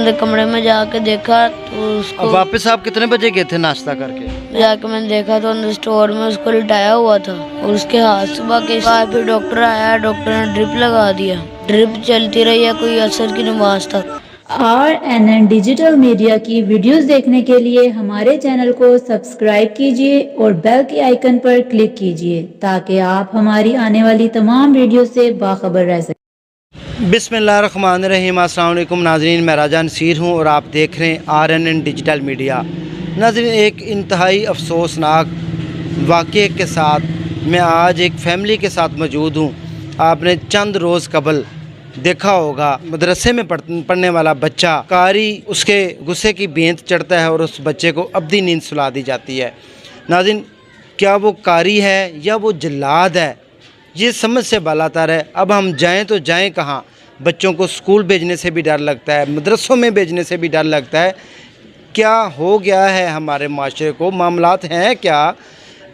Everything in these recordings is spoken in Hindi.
उसने कमरे में जाके देखा तो उसको। अब वापस आप कितने बजे गए थे नाश्ता करके? जाके मैंने देखा तो अंदर स्टोर में उसको लिटाया हुआ था और उसके हाथ सुबह के बाद फिर डॉक्टर आया, डॉक्टर ने ड्रिप लगा दिया। ड्रिप चलती रही है कोई असर की नमाज तक। RNN डिजिटल मीडिया की वीडियोस देखने के लिए हमारे चैनल को सब्सक्राइब कीजिए और बेल के आइकन पर क्लिक कीजिए ताकि आप हमारी आने वाली तमाम वीडियो से बाखबर रह सकें। बिस्मिल्लाहिर्रहमानिर्रहीम। अस्सलाम वालेकुम नाज़रीन, मैं राजा नसीर हूँ और आप देख रहे हैं RNN डिजिटल मीडिया। नाज़रीन, एक इंतहाई अफसोसनाक वाक़े के साथ मैं आज एक फ़ैमिली के साथ मौजूद हूँ। आपने चंद रोज़ कबल देखा होगा, मदरसे में पढ़ने वाला बच्चा कारी उसके गुस्से की बेंत चढ़ता है और उस बच्चे को अब्दी नींद सुला दी जाती है। नाज़रीन, क्या वो कारी है या वो जल्लाद है, ये समझ से बालातर है। अब हम जाएं तो जाएं कहाँ? बच्चों को स्कूल भेजने से भी डर लगता है, मदरसों में भेजने से भी डर लगता है। क्या हो गया है हमारे माशरे को? मामलात हैं क्या?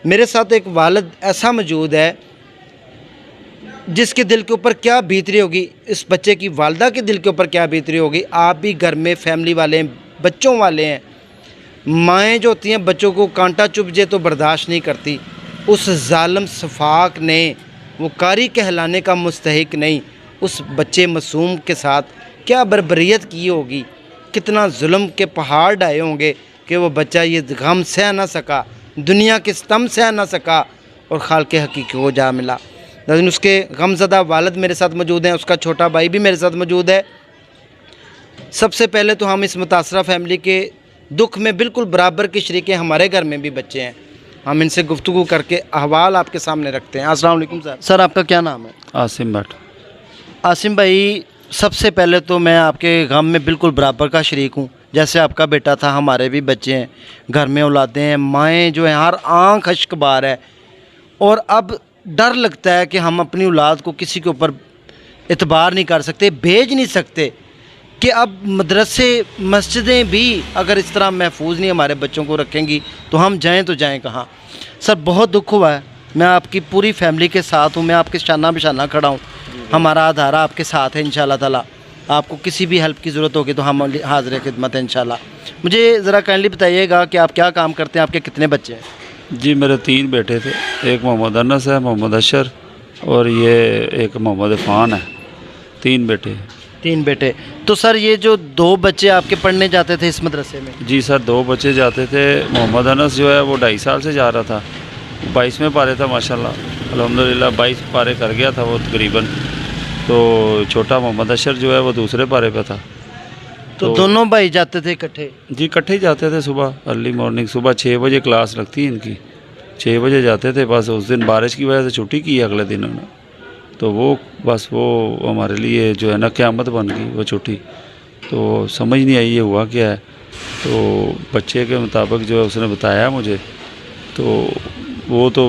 मेरे साथ एक वालिद ऐसा मौजूद है जिसके दिल के ऊपर क्या बीत रही होगी, इस बच्चे की वालदा के दिल के ऊपर क्या बीत रही होगी। आप भी घर में फैमिली वाले हैं, बच्चों वाले हैं। माएँ जो होती हैं बच्चों को कांटा चुभ जाए तो बर्दाश्त नहीं करती। उस जालिम सफाक ने, वो कारी कहलाने का मुस्तहिक नहीं, उस बच्चे मासूम के साथ क्या बर्बरियत की होगी, कितना जुल्म के पहाड़ ढाए होंगे कि वो बच्चा ये गम सह ना सका, दुनिया के सितम सह ना सका और खालिक़ हकीकी को जा मिला। लेकिन उसके गमज़दा वालिद मेरे साथ मौजूद हैं, उसका छोटा भाई भी मेरे साथ मौजूद है। सबसे पहले तो हम इस मुतासरा फ़ैमिली के दुख में बिल्कुल बराबर के शरीक हैं। हमारे घर में भी बच्चे हैं, हम इनसे गुफ्तगू करके अहवाल आपके सामने रखते हैं। अस्सलाम वालेकुम सर। सर, आपका क्या नाम है? आसिम भट्ट। आसिम भाई, सबसे पहले तो मैं आपके गम में बिल्कुल बराबर का शरीक हूँ। जैसे आपका बेटा था, हमारे भी बच्चे हैं, घर में औलादें हैं, माएँ जो हैं हर आँख अश्कबार है। और अब डर लगता है कि हम अपनी औलाद को किसी के ऊपर एतबार नहीं कर सकते, भेज नहीं सकते कि अब मदरसे मस्जिदें भी अगर इस तरह महफूज नहीं हमारे बच्चों को रखेंगी तो हम जाएं तो जाएं कहाँ। सर, बहुत दुख हुआ है। मैं आपकी पूरी फैमिली के साथ हूँ, मैं आपके शाना बिशाना खड़ा हूँ। हमारा अदारा आपके साथ है इंशाल्लाह ताला। आपको किसी भी हेल्प की ज़रूरत होगी तो हम हाज़िर खिदमत है इंशाल्लाह। मुझे ज़रा काइंडली बताइएगा कि आप क्या काम करते हैं, आपके कितने बच्चे हैं? जी, मेरे 3 बेटे थे। एक मोहम्मद अनस है, मोहम्मद अशर और ये एक मोहम्मद इरफान है। 3 बेटे। 3 बेटे। तो सर, ये जो 2 बच्चे आपके पढ़ने जाते थे इस मदरसे में? जी सर, 2 बच्चे जाते थे। मोहम्मद अनस जो है वो 2.5 साल से जा रहा था, 22वें पारे था माशाल्लाह, अल्हम्दुलिल्लाह 22 पारे कर गया था वो तकरीबन। तो छोटा मोहम्मद अशर जो है वो दूसरे पारे पे था। तो दोनों भाई जाते थे इकट्ठे? जी, इकट्ठे ही जाते थे। सुबह अर्ली मॉर्निंग, सुबह 6 बजे क्लास लगती है इनकी, 6 बजे जाते थे। बस उस दिन बारिश की वजह से छुट्टी की अगले दिन उन्होंने, तो वो बस वो हमारे लिए जो है ना क़यामत बन गई वो छुट्टी। तो समझ नहीं आई ये हुआ क्या है। तो बच्चे के मुताबिक जो है उसने बताया मुझे, तो वो तो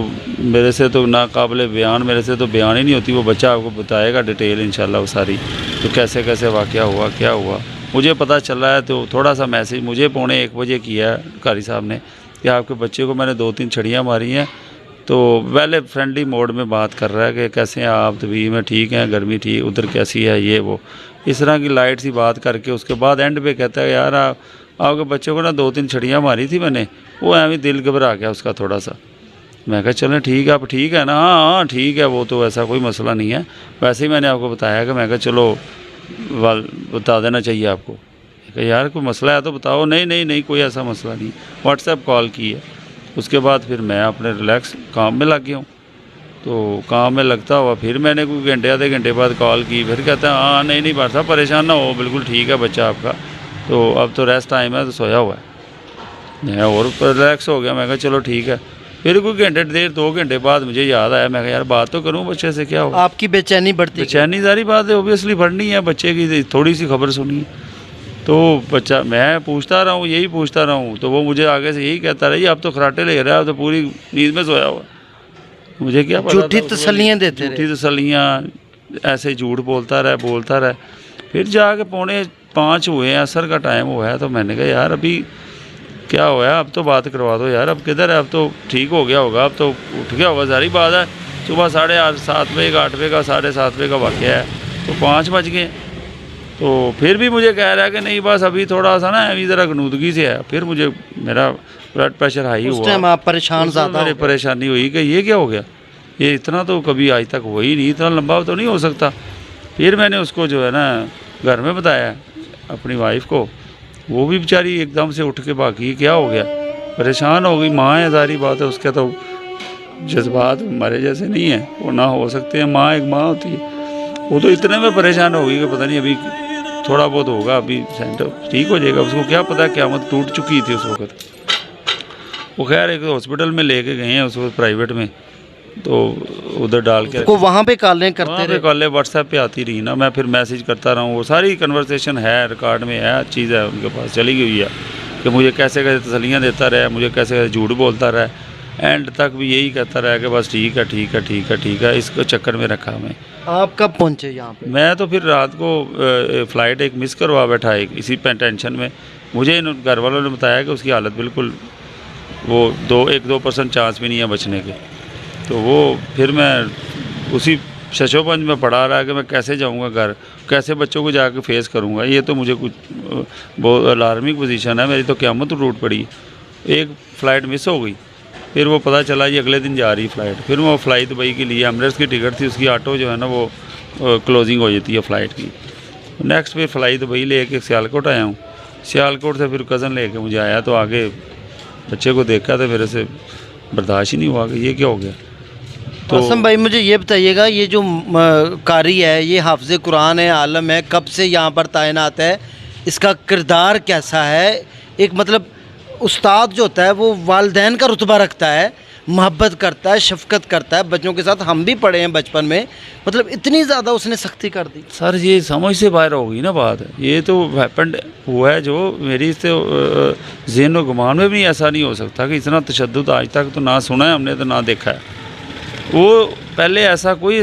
मेरे से तो नाकाबिले बयान, मेरे से तो बयान ही नहीं होती। वो बच्चा आपको बताएगा डिटेल इंशाल्लाह वो सारी, तो कैसे कैसे वाक़या हुआ, क्या हुआ। मुझे पता चला है तो थोड़ा सा मैसेज मुझे 1:45 बजे किया है कारी साहब ने कि आपके बच्चे को मैंने 2-3 छड़ियाँ मारी हैं। तो पहले फ्रेंडली मोड में बात कर रहा है कि कैसे हैं आप, तबीयत में ठीक हैं, गर्मी ठीक, उधर कैसी है, ये वो इस तरह की लाइट सी बात करके उसके बाद एंड पे कहता है यार आपके बच्चे को ना 2-3 छड़ियाँ मारी थी मैंने, वो ऐਵੇਂ दिल घबरा गया उसका थोड़ा सा। मैं कहा चलें ठीक है, आप ठीक है ना? हाँ ठीक है, वो तो ऐसा कोई मसला नहीं है। वैसे ही मैंने आपको बताया कि मैं कहा चलो बता देना चाहिए आपको। कि यार कोई मसला है तो बताओ। नहीं नहीं नहीं, कोई ऐसा मसला नहीं। व्हाट्सएप कॉल की है। उसके बाद फिर मैं अपने रिलैक्स काम में लग गया हूँ। तो काम में लगता हुआ फिर मैंने कोई घंटे आधे घंटे बाद कॉल की। फिर कहता है हाँ नहीं भाई साहब परेशान ना हो, बिल्कुल ठीक है बच्चा आपका, तो अब तो रेस्ट टाइम है, तो सोया हुआ है। मैं और रिलैक्स हो गया। मैं कहा चलो ठीक है। फिर कोई घंटे 2 घंटे बाद मुझे याद आया, मैं कहा यार बात तो करूँ बच्चे से, क्या हो। आपकी बेचैनी बढ़ती? बेचैनी सारी बात है, ओबियसली बढ़नी है। बच्चे की थोड़ी सी खबर सुनी तो बच्चा, मैं पूछता रहा हूँ, यही पूछता रहा हूँ, तो वो मुझे आगे से यही कहता रहा, अब तो खराटे ले रहा है, अब तो पूरी नींद में सोया हुआ। मुझे क्या पता, झूठी तसल्लियाँ देते, झूठी तसल्लियाँ, ऐसे झूठ बोलता रहा। फिर जाके 4:45 हुए हैं, असर का टाइम हुआ है। तो मैंने कहा यार अभी क्या हुआ है, अब तो बात करवा दो यार, अब किधर है, अब तो ठीक हो गया होगा, अब तो उठ गया होगा, सारी बात है। सुबह 7:30 बजे का 8 बजे का 7:30 बजे का वाक़या है, तो 5 बज गए। तो फिर भी मुझे कह रहा है कि नहीं बस अभी थोड़ा सा ना अभी ज़रा गनूदगी से है। फिर मुझे मेरा ब्लड प्रेशर हाई उस हुआ, टाइम आप परेशान ज़्यादा मेरी परेशानी हुई कि ये क्या हो गया, ये इतना तो कभी आज तक हुआ ही नहीं, इतना लंबा तो नहीं हो सकता। फिर मैंने उसको जो है ना घर में बताया अपनी वाइफ को, वो भी बेचारी एकदम से उठ के भागी, क्या हो गया, परेशान हो गई। माँ है, सारी बात है, उसके तो जज्बात हमारे जैसे नहीं है, वो ना हो सकते हैं, माँ एक माँ होती है। वो तो इतने में परेशान हो गई कि पता नहीं अभी थोड़ा बहुत होगा, अभी सेंटर ठीक हो जाएगा। उसको क्या पता क़यामत टूट चुकी थी उस वक्त। वो खैर एक हॉस्पिटल में लेके गए हैं उस वक्त प्राइवेट में, तो उधर डाल के को वहाँ पे कॉलें करते रहे। कॉलें व्हाट्सएप पे आती रही ना, मैं फिर मैसेज करता रहा हूँ, वो सारी कन्वर्सेशन है रिकॉर्ड में है, चीज़ है उनके पास चली गई है कि मुझे कैसे कैसे तसल्लियाँ देता रहा, मुझे कैसे कैसे झूठ बोलता रहा, एंड तक भी यही कहता रहा कि बस ठीक है ठीक है ठीक है ठीक है। इसको चक्कर में रखा मैं। आप कब पहुँचे यहाँ पे? मैं तो फिर रात को फ़्लाइट एक मिस करवा बैठा एक इसी टेंशन में। मुझे इन घर वालों ने बताया कि उसकी हालत बिल्कुल वो 1-2% चांस भी नहीं है बचने के। तो वो फिर मैं उसी शशोपंज में पड़ा रहा कि मैं कैसे जाऊंगा घर, कैसे बच्चों को जाकर फेस करूंगा। ये तो मुझे कुछ बहुत अलार्मिंग पोजीशन है मेरी, तो क़यामत टूट पड़ी। एक फ़्लाइट मिस हो गई, फिर वो पता चला जी अगले दिन जा रही फ़्लाइट। फिर वो फ़्लाई दुबई के लिए एमरेट्स की टिकट थी, उसकी ऑटो जो है ना वो क्लोजिंग हो जाती है फ़्लाइट की। नेक्स्ट फिर फ़्लाई दुबई ले सियालकोट आया हूँ। सियालकोट से फिर कज़न लेके मुझे आया, तो आगे बच्चे को देखा तो मेरे से बर्दाश्त ही नहीं हुआ कि ये क्या हो गया। तो आसम भाई मुझे ये बताइएगा, ये जो कारी है, ये हाफ़िज़ कुरान है, आलम है, कब से यहाँ पर तैनात है, इसका किरदार कैसा है? एक मतलब उस्ताद जो होता है वो वालिदैन का रुतबा रखता है, मोहब्बत करता है, शफ़क़त करता है बच्चों के साथ। हम भी पढ़े हैं बचपन में, मतलब इतनी ज़्यादा उसने सख्ती कर दी। सर ये समझ से बाहर हो गई ना बात। ये तो हैपेंड हुआ है जो मेरी से ज़हन व गुमान में भी ऐसा नहीं हो सकता कि इतना तशद्दुद आज तक तो ना सुना है हमने, तो ना देखा है। वो पहले ऐसा कोई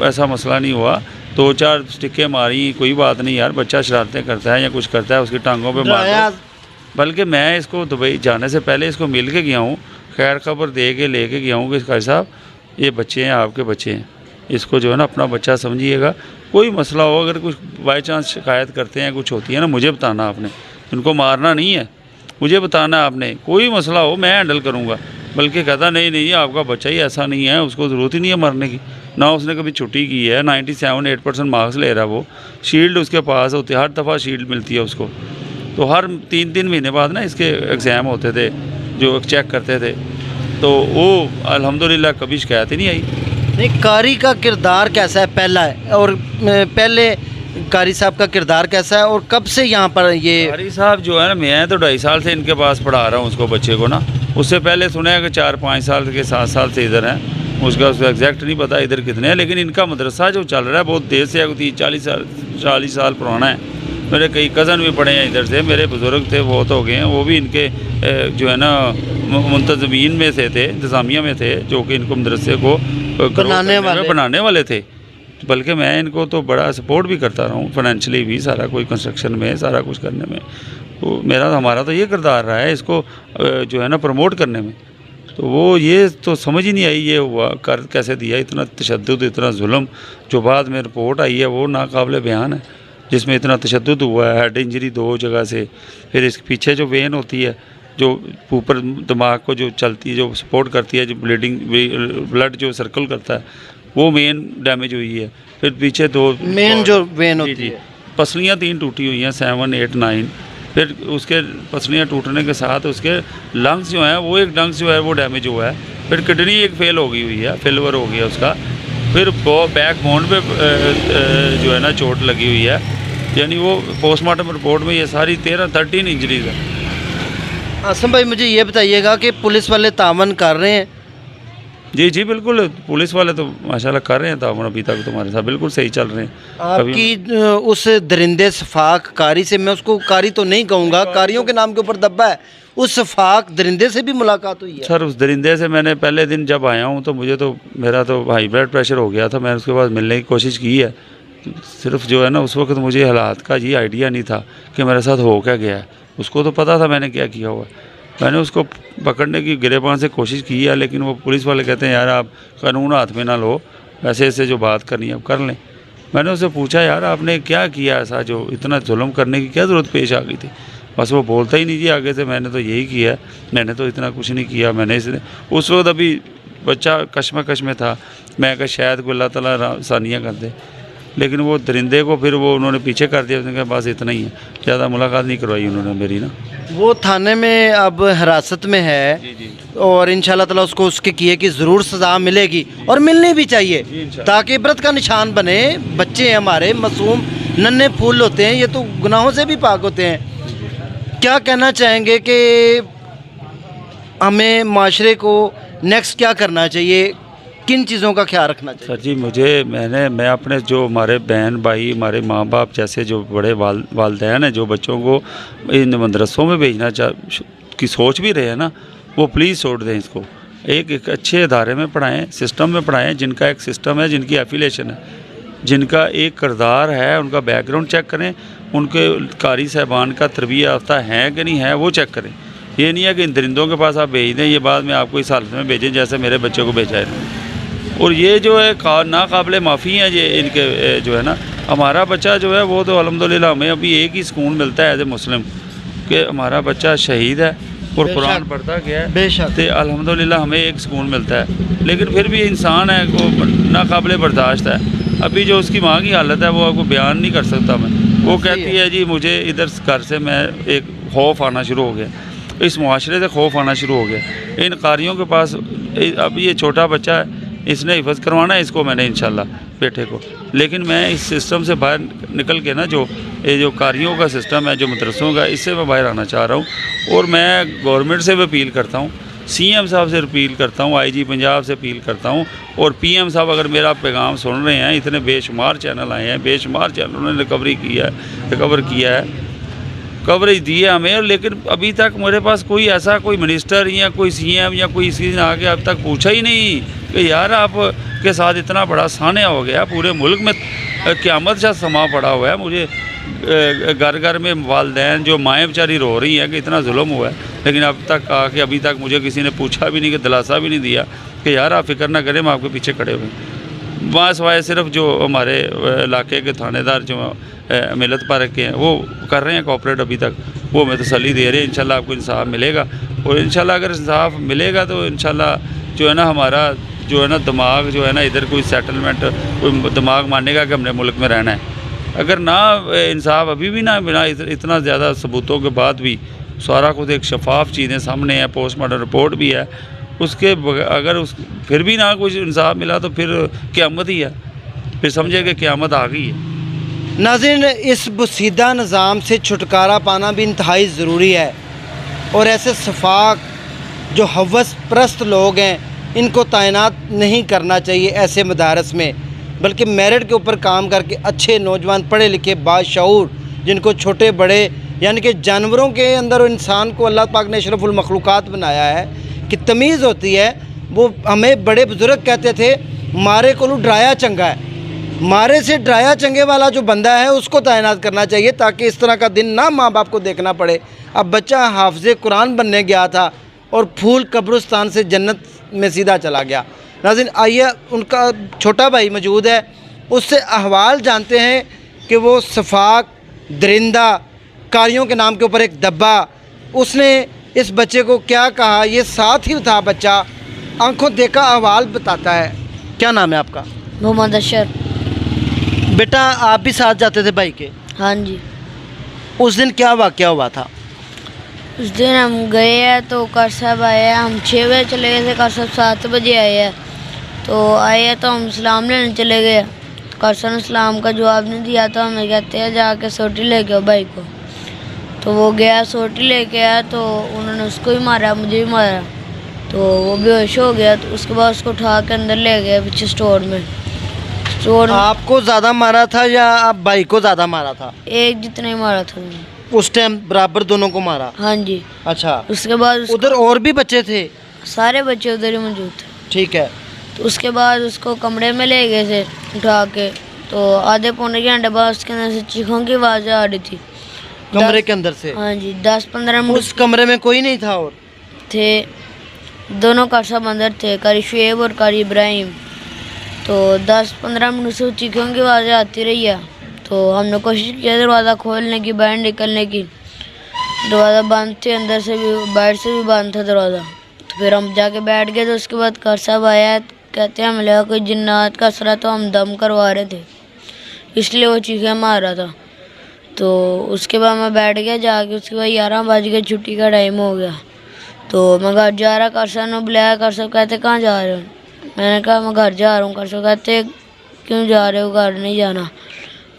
ऐसा मसला नहीं हुआ, 2-4 स्टिकें मारी, कोई बात नहीं यार, बच्चा शरारतें करता है या कुछ करता है उसकी टांगों पे मार दो। बल्कि मैं इसको दुबई जाने से पहले इसको मिल के गया हूँ, खैर खबर दे के लेके गया हूँ कि कारी साहब ये बच्चे हैं, आपके बच्चे हैं, इसको जो है ना अपना बच्चा समझिएगा। कोई मसला हो, अगर कुछ बाई चांस शिकायत करते हैं, कुछ होती है ना, मुझे बताना आपने, इनको मारना नहीं है, मुझे बताना आपने। कोई मसला हो मैं हैंडल करूँगा। बल्कि कहता नहीं आपका बच्चा ही ऐसा नहीं है, उसको ज़रूरत ही नहीं है मरने की, ना उसने कभी छुट्टी की है, 97-8% मार्क्स ले रहा है वो, शील्ड उसके पास होती है, हर दफ़ा शील्ड मिलती है उसको। तो हर 3-3 महीने बाद ना इसके एग्ज़ाम होते थे जो चेक करते थे, तो वो अल्हम्दुलिल्लाह कभी शिकायत ही नहीं आई। नहीं, कारी का किरदार कैसा है पहला है, और पहले कारी साहब का किरदार कैसा है, और कब से यहाँ पर ये कारी साहब जो है ना, मैं तो 2.5 साल से इनके पास पढ़ा रहा हूँ उसको, बच्चे को ना। उससे पहले सुना है कि 4-5 साल के 7 साल से इधर हैं, उसका एग्जैक्ट नहीं पता इधर कितने हैं। लेकिन इनका मदरसा जो चल रहा है बहुत देर से, 30-40 साल पुराना है। मेरे कई कज़न भी पढ़े हैं इधर से, मेरे बुज़ुर्ग थे बहुत हो गए हैं, वो भी इनके जो है ना मुंतज़मीन में से थे, इंतज़ामिया में थे, जो कि इनको मदरसे को बनाने वाले थे। बल्कि मैं इनको तो बड़ा सपोर्ट भी करता रहा हूँ, फाइनेंशियली भी, सारा कोई कंस्ट्रक्शन में सारा कुछ करने में। तो हमारा तो ये किरदार रहा है इसको जो है ना प्रमोट करने में। तो वो ये तो समझ ही नहीं आई ये हुआ कर कैसे दिया, इतना तशद्दुद, इतना जुल्म। जो बाद में रिपोर्ट आई है वो नाकाबिले बयान है, जिसमें इतना तशद्दुद हुआ है, हेड इंजरी 2 जगह से। फिर इसके पीछे जो वेन होती है जो ऊपर दिमाग को जो चलती है, जो सपोर्ट करती है, जो ब्लड जो सर्कल करता है, वो मेन डैमेज हुई है। फिर पीछे 2 मेन जो वेन होती है, पसलियाँ 3 टूटी हुई हैं, 7, 8, 9। फिर उसके पसलियाँ टूटने के साथ उसके लंग्स जो हैं, वो एक लंग्स जो है वो डैमेज हुआ है। फिर किडनी एक फेल हो गई हुई है, फेलवर हो गया उसका। फिर बैक बोन पे जो है ना चोट लगी हुई है। यानी वो पोस्टमार्टम रिपोर्ट में ये सारी 13 इंजरीज है। आसम भाई मुझे ये बताइएगा कि पुलिस वाले तावन कर रहे हैं? जी बिल्कुल, पुलिस वाले तो माशाल्लाह कर रहे हैं तावन, अभी तक तुम्हारे साथ बिल्कुल सही चल रहे हैं। आपकी उस दरिंदे सफाक कारी से, मैं उसको कारी तो नहीं कहूँगा, कारियों के नाम के ऊपर दब्बा है, उस सफाक दरिंदे से भी मुलाकात हुई है? सर उस दरिंदे से मैंने पहले दिन जब आया हूँ तो मुझे तो मेरा तो हाई ब्लड प्रेशर हो गया था। मैंने उसके बाद मिलने की कोशिश की है, सिर्फ जो है ना उस वक्त मुझे हालात का ये आइडिया नहीं था कि मेरे साथ हो क्या गया है। उसको तो पता था मैंने क्या किया हुआ। मैंने उसको पकड़ने की गिरेबान से कोशिश की है, लेकिन वो पुलिस वाले कहते हैं यार आप कानून हाथ में ना लो, ऐसे ऐसे जो बात करनी है आप कर लें। मैंने उससे पूछा यार आपने क्या किया ऐसा जो इतना जुल्म करने की क्या ज़रूरत पेश आ गई थी। बस वो बोलता ही नहीं जी आगे से, मैंने तो यही किया, मैंने तो इतना कुछ नहीं किया, मैंने इसने उस वक्त अभी बच्चा कश्मकश में था। मैं कहा शायद कोई अल्लाह ताला आसानियाँ कर दे, लेकिन वो दरिंदे को फिर वो उन्होंने पीछे कर दिया। उसने कहा बस इतना ही है, ज़्यादा मुलाकात नहीं करवाई उन्होंने मेरी ना। वो थाने में अब हिरासत में है जी जी और इंशाल्लाह ताला उसको उसके किए की ज़रूर सज़ा मिलेगी और मिलनी भी चाहिए, ताकि इबरत का निशान बने। बच्चे हैं हमारे, मासूम नन्हे फूल होते हैं, ये तो गुनाहों से भी पाक होते हैं। क्या कहना चाहेंगे कि हमें माशरे को नेक्स्ट क्या करना चाहिए, किन चीज़ों का ख्याल रखना चाहिए? सर जी मैं अपने जो हमारे बहन भाई, हमारे माँ बाप जैसे जो बड़े वालदैन हैं जो बच्चों को इन मदरसों में भेजना की सोच भी रहे हैं ना, वो प्लीज़ छोड़ दें इसको। एक अच्छे अदारे में पढ़ाएं, सिस्टम में पढ़ाएं, जिनका एक सिस्टम है, जिनकी एफिलेशन है, जिनका एक किरदार है, उनका बैकग्राउंड चेक करें, उनके कारी साहबान का तरबिया याफ्ता है कि नहीं है वो चेक करें। ये नहीं है कि इन दरिंदों के पास आप भेज दें, ये बाद में आपको इस हालत में भेजें जैसे मेरे बच्चे को भेजा है। और ये जो है नाकाबिले माफ़ी हैं ये इनके जो है ना। हमारा बच्चा जो है वो तो अल्हम्दुलिल्लाह हमें अभी एक ही सुकून मिलता है एज ए मुस्लिम कि हमारा बच्चा शहीद है और कुरान पढ़ता गया है, बेशक, तो अल्हम्दुलिल्लाह हमें एक सुकून मिलता है। लेकिन फिर भी इंसान है वो नाकाबिले बर्दाश्त है। अभी जो उसकी माँ की हालत है वो आपको बयान नहीं कर सकता मैं। वो कहती है जी मुझे इधर घर से मैं एक खौफ आना शुरू हो गया, इस मुआशरे से खौफ आना शुरू हो गया। इन कारियों के पास अब ये छोटा बच्चा है, इसने हिफाजत करवाना है इसको मैंने इंशाल्लाह बेटे को, लेकिन मैं इस सिस्टम से बाहर निकल के ना जो ये जो कारियों का सिस्टम है जो मदरसों का, इससे मैं बाहर आना चाह रहा हूँ। और मैं गवर्नमेंट से भी अपील करता हूँ, सीएम साहब से अपील करता हूँ, आईजी पंजाब से अपील करता हूँ, और पीएम साहब अगर मेरा पैगाम सुन रहे हैं, इतने बेशुमार चैनल आए हैं, बेशुमार चैनलों ने रिकवर किया है, कवरेज दी है हमें, लेकिन अभी तक मेरे पास कोई मिनिस्टर या कोई सीएम या कोई किसी ने आके अब तक पूछा ही नहीं कि यार आप के साथ इतना बड़ा सान्या हो गया, पूरे मुल्क में क़यामत सा समा पड़ा हुआ है। मुझे घर घर में वालदैन जो माएँ बेचारी रो रही हैं कि इतना जुल्म हुआ है, लेकिन अब तक आके अभी तक मुझे किसी ने पूछा भी नहीं, कि दिलासा भी नहीं दिया कि यार आप फिक्र ना करें, हम आपके पीछे खड़े हुए हैं। वहाँ सिवाय सिर्फ जो हमारे इलाके के थानेदार जो मिलत पार्क के हैं वो कर रहे हैं कोऑपरेट, अभी तक वो हमें तसल्ली दे रहे हैं। इंशाल्लाह आपको इंसाफ मिलेगा, और इंशाल्लाह अगर इंसाफ मिलेगा तो इंशाल्लाह जो है ना हमारा जो है ना दिमाग जो है ना इधर कोई सेटलमेंट कोई दिमाग मानेगा कि हमने मुल्क में रहना है। अगर ना इंसाफ अभी भी ना बिना इतना ज़्यादा सबूतों के बाद भी सारा कुछ एक शफाफ चीज़ें सामने है, पोस्टमार्टम रिपोर्ट भी है, उसके अगर उस फिर भी ना कुछ इंसाफ मिला तो फिर क़यामत ही है, फिर समझे कि क़यामत आ गई है। नाज़रीन, इस बुसीदा निज़ाम से छुटकारा पाना भी इंतहाई ज़रूरी है, और ऐसे सफाक जो हवस परस्त लोग हैं इनको तैनात नहीं करना चाहिए ऐसे मदारस में, बल्कि मेरिट के ऊपर काम करके अच्छे नौजवान पढ़े लिखे बाशऊर, जिनको छोटे बड़े यानी कि जानवरों के अंदर इंसान को अल्लाह पाक ने अशरफुल मखलूक़ात बनाया है कि तमीज़ होती है। वो हमें बड़े बुज़ुर्ग कहते थे मारे को डराया चंगा है, मारे से डराया चंगे वाला जो बंदा है उसको तैनात करना चाहिए, ताकि इस तरह का दिन ना माँ बाप को देखना पड़े। अब बच्चा हाफ़िज़े कुरान बनने गया था और फूल कब्रिस्तान से जन्नत में सीधा चला गया। नाज़रीन, आइए उनका छोटा भाई मौजूद है, उससे अहवाल जानते हैं कि वो सफाक दरिंदा कारियों के नाम के ऊपर एक डब्बा, उसने इस बच्चे को क्या कहा, ये साथ ही था बच्चा, आंखों देखा अहवाल बताता है। क्या नाम है आपका? मोहम्मद अशर। बेटा आप भी साथ जाते थे भाई के? हाँ जी। उस दिन क्या वाक़या हुआ था? उस दिन हम गए हैं तो कर साहब आए हैं, हम 6 बजे चले गए थे, कर साहब 7 बजे आए हैं। तो आए हैं तो हम सलाम लेने चले गए, तो कर साहब ने सलाम का जवाब नहीं दिया, तो हमें कहते हैं जाके सोटी लेके आओ भाई को। तो वो गया सोटी लेके आया, तो उन्होंने उसको भी मारा, मुझे भी मारा, तो वो बेहोश हो गया। तो उसके बाद उसको उठा के अंदर ले गए पीछे स्टोर में। आपको ज़्यादा मारा था या आप भाई को ज़्यादा मारा था? एक जितना ही मारा था उस टाइम, बराबर दोनों को मारा? हाँ जी। अच्छा, उसके बाद उधर और भी बच्चे थे? सारे बच्चे उधर ही मौजूद थे। ठीक है। तो उसके बाद उसको कमरे में ले गए थे उठा के, तो आधे पौने घंटे बाद उसके अंदर से चीखों की आवाज़ आ रही थी कमरे के अंदर से? हाँ जी। 10-15 मिनट उस कमरे में कोई नहीं था? और थे दोनों कार साहब अंदर थे, कारी शुएब और कारी इब्राहिम। तो 10-15 मिनट से चीखों की आवाज़ें आती रही है। तो हमने कोशिश किया दरवाज़ा खोलने की, बाहर निकलने की। दरवाज़ा बंद थे, अंदर से भी बाहर से भी बंद था दरवाज़ा। तो फिर हम जाके बैठ गए। तो उसके बाद कर साहब आया, कहते हैं हमें लगा कोई जिन्नात का असरा, तो हम दम करवा रहे थे, इसलिए वो चीखें मार रहा था। तो उसके बाद मैं बैठ गया जाके। उसके बाद 11 बज गए, छुट्टी का टाइम हो गया। तो मैं घर जा रहा, कर साहब ने बुलाया। कर साहब कहते कहाँ जा रहे हो? मैंने कहा मैं घर जा रहा हूँ। कर साहब कहते क्यों जा रहे हो? घर नहीं जाना।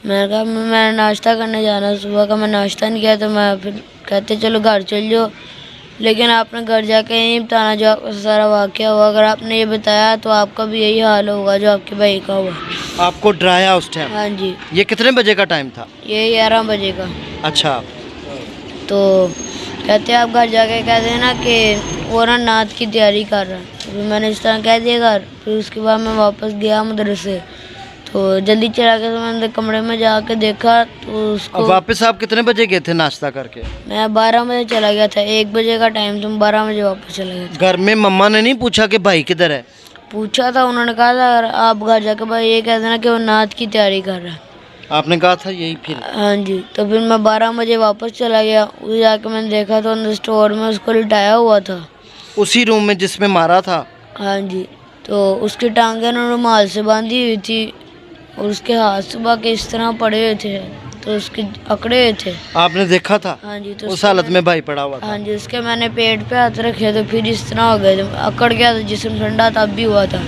मैंने कहा मैं नाश्ता करने जाना, सुबह का मैं नाश्ता नहीं किया। तो मैं फिर कहते चलो घर चल जाओ, लेकिन आपने घर जाके यही बताना जो आपका सारा वाक़या हुआ। अगर आपने ये बताया तो आपका भी यही हाल होगा जो आपके भाई का हुआ। आपको डराया उस टाइम? हाँ जी। ये कितने बजे का टाइम था? ये 11 बजे का। अच्छा। तो कहते आप घर जाके कह देना कि वो ना नात की तैयारी कर रहा है। तो फिर मैंने इस तरह कह दिया घर। फिर उसके बाद मैं वापस गया मदरसे। तो जल्दी चला गया। तो मैंने कमरे में जाके देखा तो उसको। अब वापस आप कितने बजे गए थे नाश्ता करके? मैं 12 बजे चला गया था, 1 बजे का टाइम, तुम 12 बजे वापस चला गया था। घर में मम्मा ने नहीं पूछा कि भाई किधर है? पूछा था, उन्होंने कहा था अगर आप घर जाके भाई ये कह देना कि वो नात की तैयारी कर रहा है। आपने कहा था यही फिर? हाँ जी। तो फिर मैं 12 बजे वापस चला गया। उधर जाके मैंने देखा तो अंदर स्टोर में उसको लिटाया हुआ था, उसी रूम में जिसमें मारा था? हाँ जी। तो उसकी टांगें उन्होंने रुमाल से बांधी हुई थी और उसके हाथ सुबह के इस तरह पड़े हुए थे, तो उसके अकड़े हुए थे। आपने देखा था? हाँ जी। तो उस हालत में भाई पड़ा हुआ था? हाँ जी। उसके मैंने पेट पे हाथ रखे तो फिर इस तरह हो गए थे, अकड़ गया था, जिस्म ठंडा तब भी हुआ था।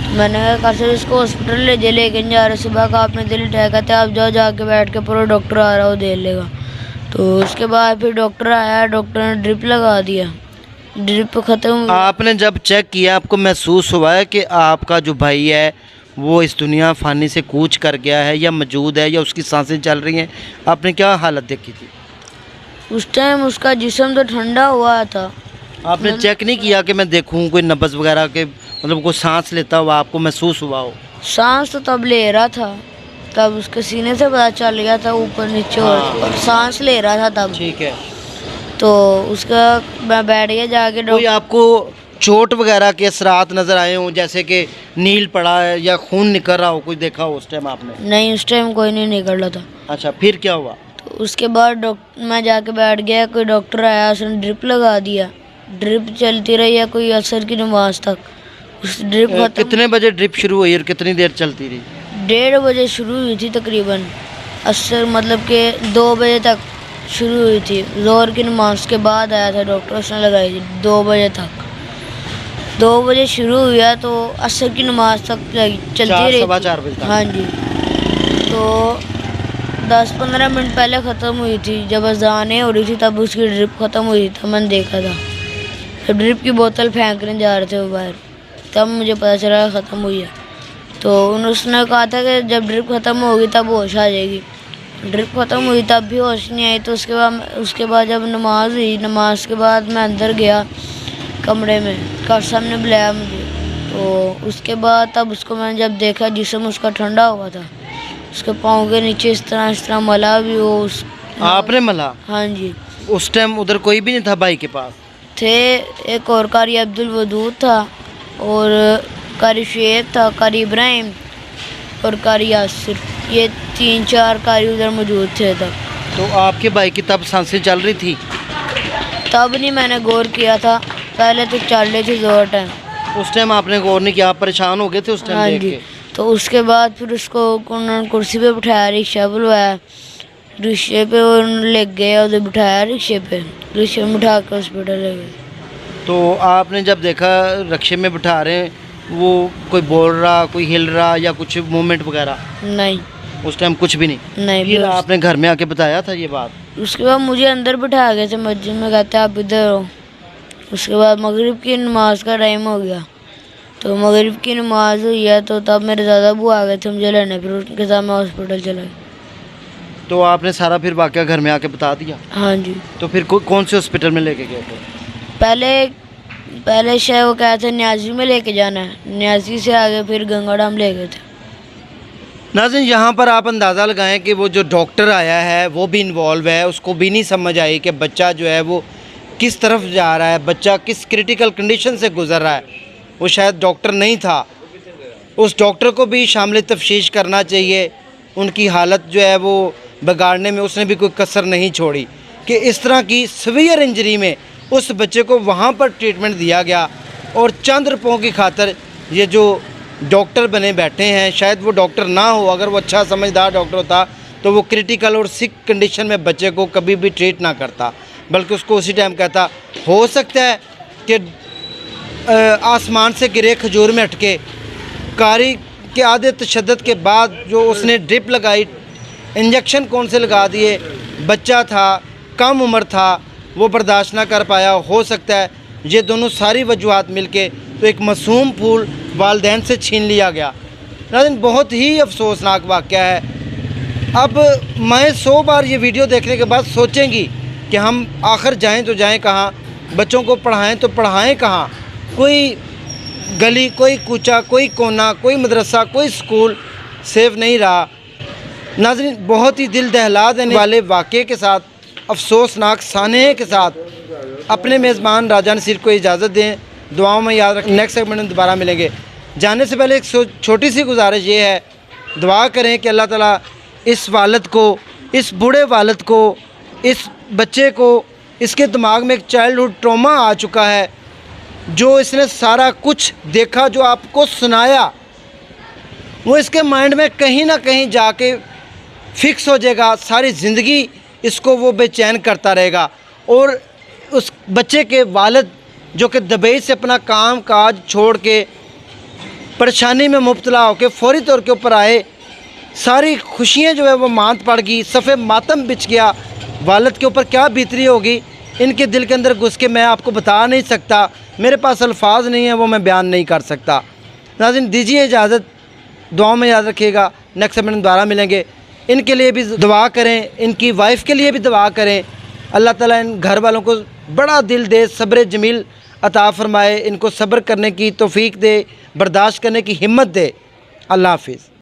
तो मैंने कहा सर इसको हॉस्पिटल ले जा, लेकिन जा रहे सुबह का आपने दिल उठाया, कहते आप जाओ जाके बैठ के पूरा डॉक्टर आ रहा हो दे लेगा। तो उसके बाद फिर डॉक्टर आया, डॉक्टर ने ड्रिप लगा दिया। ड्रिप ख़त्म। आपने जब चेक किया आपको महसूस हुआ है कि आपका जो भाई है वो इस दुनिया फ़ानी से कूच कर गया है या मौजूद है या उसकी सांसें चल रही हैं? आपने क्या हालत देखी थी उस टाइम? उसका जिस्म तो ठंडा हुआ था। आपने चेक नहीं किया कि मैं देखूं कोई नब्ज़ वगैरह के, मतलब कोई सांस लेता हुआ आपको महसूस हुआ हो? सांस तो तब ले रहा था, तब उसके सीने से पता चल गया था ऊपर नीचे, और सांस ले रहा था तब। ठीक है। तो उसका मैं बैठ गया जाके। कोई आपको चोट वगैरह के असरात नज़र आए हों, जैसे कि नील पड़ा है या खून निकल रहा हो, कोई देखा हो उस टाइम आपने? नहीं, उस टाइम कोई नहीं निकल रहा था। अच्छा, फिर क्या हुआ? तो उसके बाद मैं जाके बैठ गया। कोई डॉक्टर आया, उसने ड्रिप लगा दिया। ड्रिप चलती रही है कोई असर की नमाज तक। उस ड्रिप कितने बजे ड्रिप शुरू हुई और कितनी देर चलती रही? 1:30 बजे शुरू हुई थी तकरीबन, असर मतलब कि 2 बजे तक शुरू हुई थी। ज़ोहर की नमाज के बाद आया था डॉक्टर, उसने लगाई थी 2 बजे तक। 2 बजे शुरू हुआ तो असर की नमाज तक चलती रही। 4 बजे तक? हाँ जी। तो 10-15 मिनट पहले ख़त्म हुई थी, जब अज़ानें हो रही थी तब उसकी ड्रिप ख़त्म हुई थी, मैंने देखा था। जब ड्रिप की बोतल फेंकने जा रहे थे वो बाहर, तब मुझे पता चला ख़त्म हुई है। तो उसने कहा था कि जब ड्रिप ख़त्म होगी तब होश आ जाएगी। ड्रिप ख़त्म हुई तब भी होश नहीं आई। तो उसके बाद जब नमाज हुई, नमाज के बाद मैं अंदर गया कमरे में, कर साहब ने बुलाया मुझे। तो उसके बाद तब उसको मैंने जब देखा, जिस्म उसका ठंडा हुआ था, उसके पाँव के नीचे इस तरह मला भी हो। आपने मला? हाँ जी। उस टाइम उधर कोई भी नहीं था भाई के पास? थे, एक और कारी अब्दुल वदूद था और कारी शेख था, कारी इब्राहिम और कारी यासिर, ये 3-4 कारी उधर मौजूद थे तब। तो आपके भाई की तब सांसें चल रही थी? तब नहीं मैंने गौर किया था, पहले तो चल रही थी ज़ोर टाइम। उस टाइम आपने गौर नहीं किया? आप परेशान हो गए थे उस टाइम हाँ देख जी। के? तो उसके बाद फिर उसको उन्होंने कुर्सी पे बिठाया, रिक्शा बुलवाया, रिक्शे पे उन्होंने ले गए, उधर बिठाया रिक्शे में बिठा कर हॉस्पिटल ले गए। तो आपने जब देखा रिक्शे में बिठा रहे हैं, वो कोई बोल रहा, कोई हिल रहा या कुछ मूवमेंट वगैरह? नहीं, उस टाइम कुछ भी नहीं? नहीं। फिर आपने घर में आके बताया था ये बात? उसके बाद मुझे अंदर बिठा गए थे मस्जिद में, कहते आप इधर हो। उसके बाद मगरिब की नमाज का टाइम हो गया, तो मगरिब की नमाज हुई है, तो तब मेरे दादा बू आ गए थे मुझे लेने, फिर उनके साथ मैं हॉस्पिटल चला गया। तो आपने सारा फिर वाक़या घर में आके बता दिया? हाँ जी। तो फिर कौन से हॉस्पिटल में लेके गए थे? पहले शायद वो कहते थे न्याजी में लेके जाना है, न्याजी से आगे फिर गंगाडाम ले गए थे। नाज़रीन, यहाँ पर आप अंदाज़ा लगाएं कि वो जो डॉक्टर आया है वो भी इन्वॉल्व है, उसको भी नहीं समझ आई कि बच्चा जो है वो किस तरफ जा रहा है, बच्चा किस क्रिटिकल कंडीशन से गुज़र रहा है। वो शायद डॉक्टर नहीं था, उस डॉक्टर को भी शामिल तफ्तीश करना चाहिए। उनकी हालत जो है वो बिगाड़ने में उसने भी कोई कसर नहीं छोड़ी कि इस तरह की सीवियर इंजरी में उस बच्चे को वहाँ पर ट्रीटमेंट दिया गया और चंद रुपयों की खातर ये जो डॉक्टर बने बैठे हैं, शायद वो डॉक्टर ना हो, अगर वो अच्छा समझदार डॉक्टर होता तो वो क्रिटिकल और सिक कंडीशन में बच्चे को कभी भी ट्रीट ना करता, बल्कि उसको उसी टाइम कहता। हो सकता है कि आसमान से गिरे खजूर में अटके, कारी के आधे तशद्दुद के बाद जो उसने ड्रिप लगाई, इंजेक्शन कौन से लगा दिए, बच्चा था, कम उम्र था, वो बर्दाश्त ना कर पाया। हो सकता है ये दोनों सारी वजूहात मिलके तो एक मासूम फूल वालिदैन से छीन लिया गया। नाज़रीन, बहुत ही अफसोसनाक वाक़या है। अब मैं 100 बार ये वीडियो देखने के बाद सोचेंगी कि हम आखिर जाएं तो जाएं कहाँ, बच्चों को पढ़ाएं तो पढ़ाएं कहाँ। कोई गली, कोई कूचा, कोई कोना, कोई मदरसा, कोई स्कूल सेफ नहीं रहा। नाज़रीन, बहुत ही दिल दहला देने वाले वाक़े के साथ, अफसोसनाक सानहे के साथ अपने मेज़बान राजा नसीर को इजाज़त दें। दुआओं में याद रखें। नेक्स्ट सेगमेंट में दोबारा मिलेंगे। जाने से पहले एक छोटी सी गुजारिश ये है, दुआ करें कि अल्लाह ताला इस वालिद को, इस बूढ़े वालिद को, इस बच्चे को, इसके दिमाग में एक चाइल्डहुड ट्रॉमा आ चुका है, जो इसने सारा कुछ देखा, जो आपको सुनाया, वो इसके माइंड में कहीं ना कहीं जाके फिक्स हो जाएगा। सारी ज़िंदगी इसको वो बेचैन करता रहेगा। और उस बच्चे के वालिद जो कि दुबई से अपना काम काज छोड़ के परेशानी में मुब्तला होकर फौरी तौर के ऊपर आए, सारी खुशियाँ जो है वो मांद पड़ गई, सफ़े मातम बिछ गया। वालिद के ऊपर क्या बीतरी होगी इनके दिल के अंदर घुस के मैं आपको बता नहीं सकता, मेरे पास अल्फाज नहीं है, वो मैं बयान नहीं कर सकता। नाज़रीन, दीजिए इजाज़त, दुआओं में याद रखिएगा। नेक्स्ट सेगमेंट में दोबारा मिलेंगे। इनके लिए भी दुआ करें, इनकी वाइफ के लिए भी दुआ करें। अल्लाह ताला इन घर वालों को बड़ा दिल दे, सब्र जमील अता फ़रमाए, इनको सब्र करने की तौफीक दे, बर्दाश्त करने की हिम्मत दे। अल्लाह हाफिज़।